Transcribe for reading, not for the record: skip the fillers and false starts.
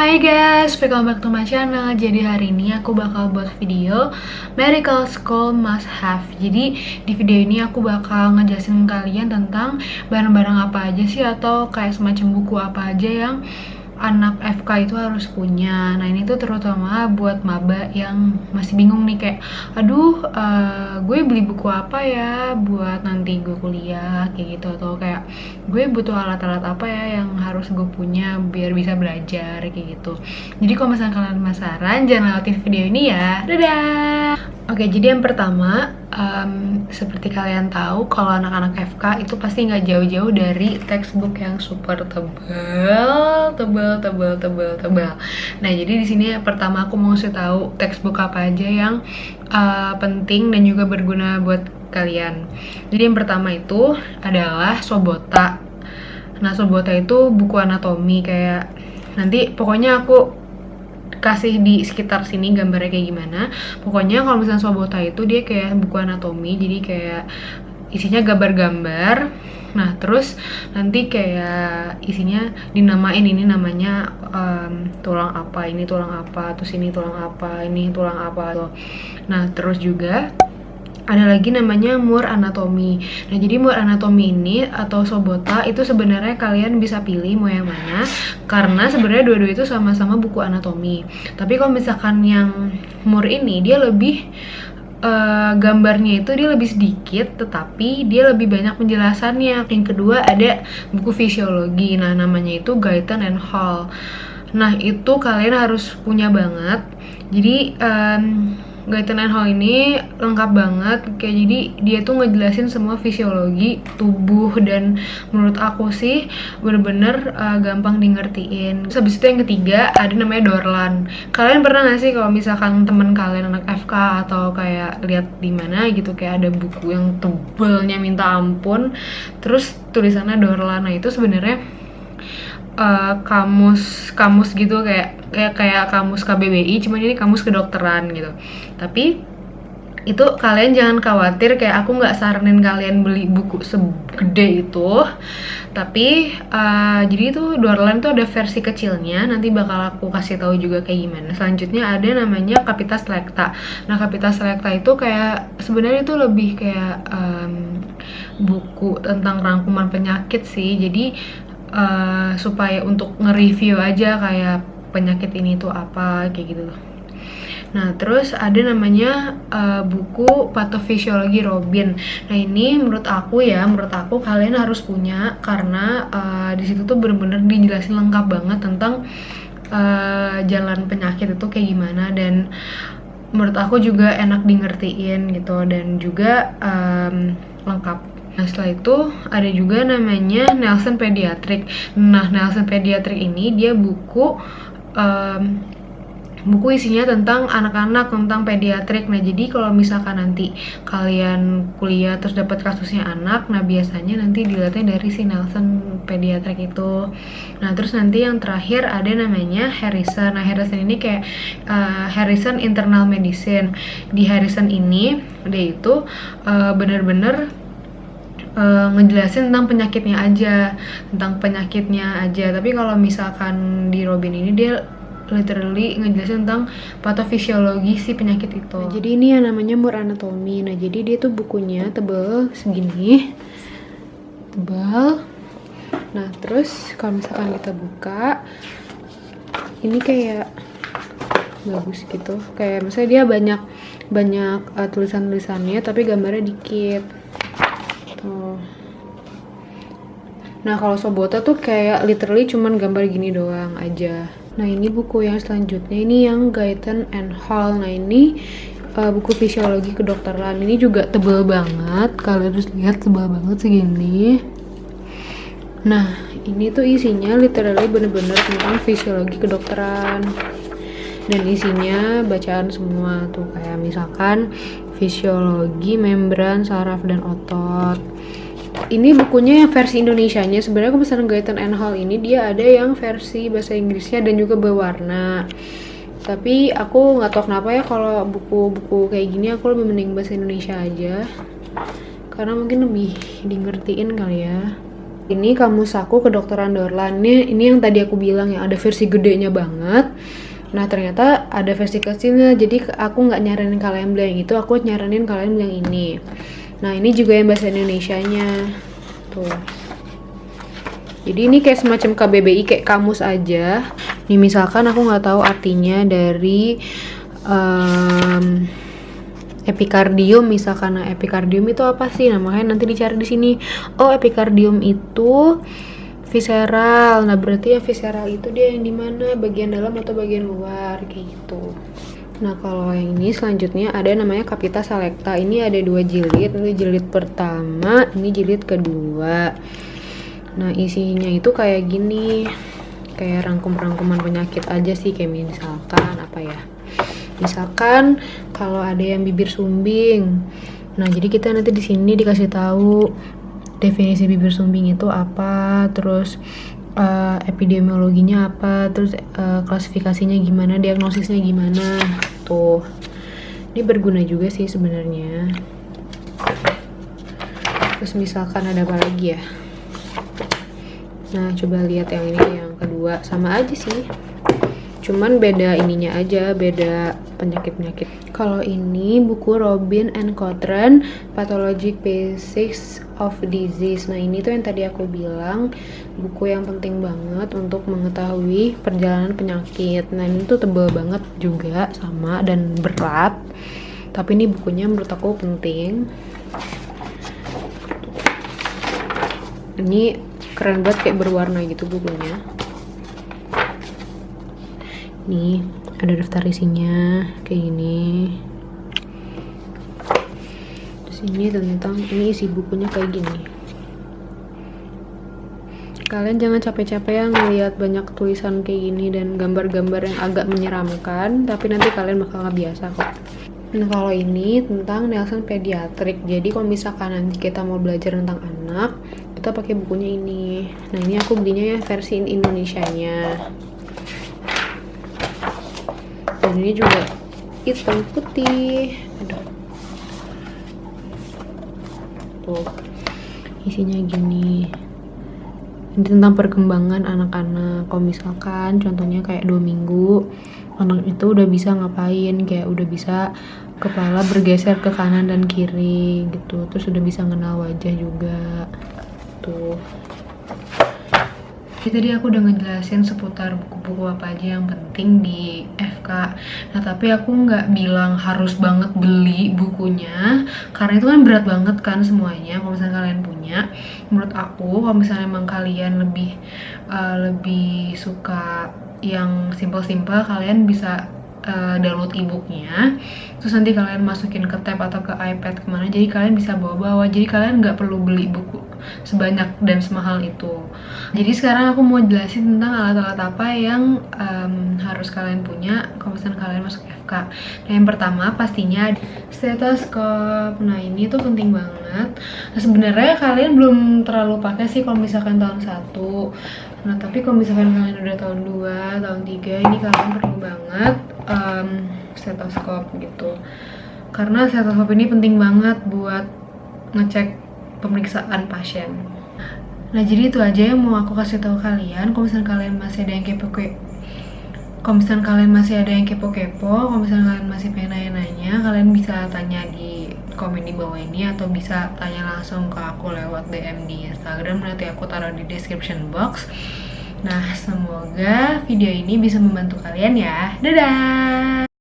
Hai guys, welcome back to my channel. Jadi hari ini aku bakal buat video Medical School Must Have. Jadi di video ini aku bakal ngejelasin kalian tentang barang-barang apa aja sih, atau kayak semacam buku apa aja yang anak FK itu harus punya. Nah ini tuh terutama buat maba yang masih bingung nih, kayak aduh gue beli buku apa ya buat nanti gue kuliah kayak gitu, atau kayak gue butuh alat-alat apa ya yang harus gue punya biar bisa belajar kayak gitu. Jadi kalau misalnya kalian penasaran, jangan lewatin video ini ya. Dadah. Oke, jadi yang pertama, seperti kalian tahu kalau anak-anak FK itu pasti nggak jauh-jauh dari textbook yang super tebal. Nah, jadi di sini pertama aku mau ngasih tahu textbook apa aja yang penting dan juga berguna buat kalian. Jadi yang pertama itu adalah Sobota. Nah, Sobota itu buku anatomi, kayak nanti pokoknya aku kasih di sekitar sini gambarnya kayak gimana. Pokoknya kalau misalnya Sobota itu dia kayak buku anatomi, jadi kayak isinya gambar-gambar. Nah terus nanti kayak isinya dinamain, ini namanya tulang apa, ini tulang apa, terus ini tulang apa, ini tulang apa tuh. Nah terus juga ada lagi namanya Moore Anatomy. Nah jadi Moore Anatomy ini atau Sobota itu sebenarnya kalian bisa pilih mau yang mana, karena sebenarnya dua-dua itu sama-sama buku anatomi. Tapi kalau misalkan yang Moore ini dia lebih gambarnya itu dia lebih sedikit, tetapi dia lebih banyak penjelasannya. Yang kedua ada buku fisiologi. Nah namanya itu Guyton and Hall. Nah itu kalian harus punya banget. Jadi Guyton and Hall ini lengkap banget, kayak jadi dia tuh ngejelasin semua fisiologi tubuh, dan menurut aku sih bener-bener gampang di ngertiin. Terus habis itu yang ketiga ada namanya Dorlan. Kalian pernah gak sih kalau misalkan temen kalian anak FK atau kayak lihat di mana gitu kayak ada buku yang tebelnya minta ampun, terus tulisannya Dorlan. Nah itu sebenarnya kamus gitu, kayak kamus KBBI, cuman ini kamus kedokteran gitu. Tapi itu kalian jangan khawatir, kayak aku nggak saranin kalian beli buku segede itu. Tapi jadi itu Dorlan tuh ada versi kecilnya, nanti bakal aku kasih tahu juga kayak gimana. Selanjutnya ada namanya Capitas Selecta. Nah Capitas Selecta itu kayak sebenarnya itu lebih kayak buku tentang rangkuman penyakit sih. Jadi supaya untuk nge-review aja kayak penyakit ini tuh apa kayak gitu. Nah terus ada namanya buku Pathophysiology Robin. Nah ini menurut aku kalian harus punya, karena di situ tuh bener-bener dijelasin lengkap banget tentang jalan penyakit itu kayak gimana, dan menurut aku juga enak di ngertiin gitu, dan juga lengkap. Nah setelah itu ada juga namanya Nelson Pediatric. Nah Nelson Pediatric ini dia buku isinya tentang anak-anak, tentang pediatrik. Nah jadi kalau misalkan nanti kalian kuliah terus dapat kasusnya anak, nah biasanya nanti dilihatnya dari si Nelson Pediatric itu. Nah terus nanti yang terakhir ada namanya Harrison. Nah Harrison ini kayak Harrison Internal Medicine. Di Harrison ini dia itu bener-bener ngejelasin tentang penyakitnya aja. Tapi kalau misalkan di Robin ini dia literally ngejelasin tentang patofisiologi si penyakit itu. Nah, jadi ini yang namanya Moore Anatomy. Nah jadi dia tuh bukunya tebel segini, tebal. Nah terus kalau misalkan kita buka, ini kayak bagus gitu, kayak misalnya dia banyak tulisan-tulisannya tapi gambarnya dikit. Nah kalau Sobota tuh kayak literally cuman gambar gini doang aja. Nah ini buku yang selanjutnya, ini yang Guyton and Hall. Nah ini buku fisiologi kedokteran. Ini juga tebal banget, kalian harus lihat, tebal banget segini. Nah ini tuh isinya literally bener-bener tentang fisiologi kedokteran, dan isinya bacaan semua tuh, kayak misalkan fisiologi membran, saraf, dan otot. Ini bukunya yang versi Indonesianya. Sebenarnya aku pesan Guyton and Hall ini dia ada yang versi bahasa Inggrisnya dan juga berwarna. Tapi aku nggak tahu kenapa ya, kalau buku-buku kayak gini aku lebih mending bahasa Indonesia aja, karena mungkin lebih di ngertiin kali ya. Ini kamus aku kedokteran Dorlan. Ini yang tadi aku bilang yang ada versi gedenya banget. Nah ternyata ada versi kecilnya, jadi aku nggak nyaranin kalian beli yang itu, aku nyaranin kalian beli yang ini. Nah ini juga yang bahasa Indonesianya tuh. Jadi ini kayak semacam KBBI, kayak kamus aja. Nih misalkan aku nggak tahu artinya dari epikardium misalkan. Nah, epikardium itu apa sih? Nah, makanya nanti dicari di sini. Oh, epikardium itu visceral. Nah, berarti ya visceral itu dia yang di mana? Bagian dalam atau bagian luar kayak gitu. Nah, kalau yang ini selanjutnya ada namanya capita selecta. Ini ada 2 jilid. Ini jilid pertama, ini jilid kedua. Nah, isinya itu kayak gini. Kayak rangkum-rangkuman penyakit aja sih, kayak misalkan apa ya? Misalkan kalau ada yang bibir sumbing. Nah, jadi kita nanti di sini dikasih tahu definisi bibir sumbing itu apa, terus epidemiologinya apa, terus klasifikasinya gimana, diagnosisnya gimana. Tuh. Ini berguna juga sih sebenarnya. Terus misalkan ada apa lagi ya? Nah, coba lihat yang ini, yang kedua. Sama aja sih. Cuman beda ininya aja, beda penyakit-penyakit. Kalau ini buku Robin and Cotran, Pathologic Basics of Disease. Nah ini tuh yang tadi aku bilang, buku yang penting banget untuk mengetahui perjalanan penyakit. Nah ini tuh tebal banget juga sama dan berat. Tapi ini bukunya menurut aku penting. Ini keren banget, kayak berwarna gitu bukunya. Nih ada daftar isinya kayak gini. Terus ini tentang, ini isi bukunya kayak gini. Kalian jangan capek-capek ya ngelihat banyak tulisan kayak gini dan gambar-gambar yang agak menyeramkan, tapi nanti kalian bakal biasa kok. Nah kalau ini tentang Nelson Pediatric. Jadi kalau misalkan nanti kita mau belajar tentang anak, kita pakai bukunya ini. Nah ini aku belinya ya versi Indonesianya. Dan ini juga hitam putih. Aduh. Tuh isinya gini. Ini tentang perkembangan anak-anak. Kalau misalkan contohnya kayak 2 minggu, anak itu udah bisa ngapain, kayak udah bisa kepala bergeser ke kanan dan kiri gitu, terus udah bisa kenal wajah juga tuh. Jadi tadi aku udah ngejelasin seputar buku-buku apa aja yang penting di FK. Nah tapi aku nggak bilang harus banget beli bukunya, karena itu kan berat banget kan semuanya. Kalau misalnya kalian punya, menurut aku kalau misalnya emang kalian lebih suka yang simple-simple, kalian bisa download e-booknya, terus nanti kalian masukin ke tab atau ke iPad kemana, jadi kalian bisa bawa-bawa, jadi kalian nggak perlu beli buku sebanyak dan semahal itu. Jadi sekarang aku mau jelasin tentang alat-alat apa yang harus kalian punya kalau misalnya kalian masuk FK. Nah yang pertama pastinya stetoskop. Nah ini tuh penting banget. Nah sebenarnya kalian belum terlalu pakai sih kalau misalkan tahun 1. Nah tapi kalau misalkan kalian udah tahun 2, tahun 3, ini kalian perlu banget stetoskop gitu. Karena stetoskop ini penting banget buat ngecek pemeriksaan pasien. Nah jadi itu aja yang mau aku kasih tahu kalian. Kalau misalnya kalian masih ada yang kepo-kepo, kalau misalnya kalian masih pengen nanya-nanya, kalian bisa tanya di komen di bawah ini, atau bisa tanya langsung ke aku lewat DM di Instagram, nanti aku taruh di description box. Nah semoga video ini bisa membantu kalian ya. Dadah!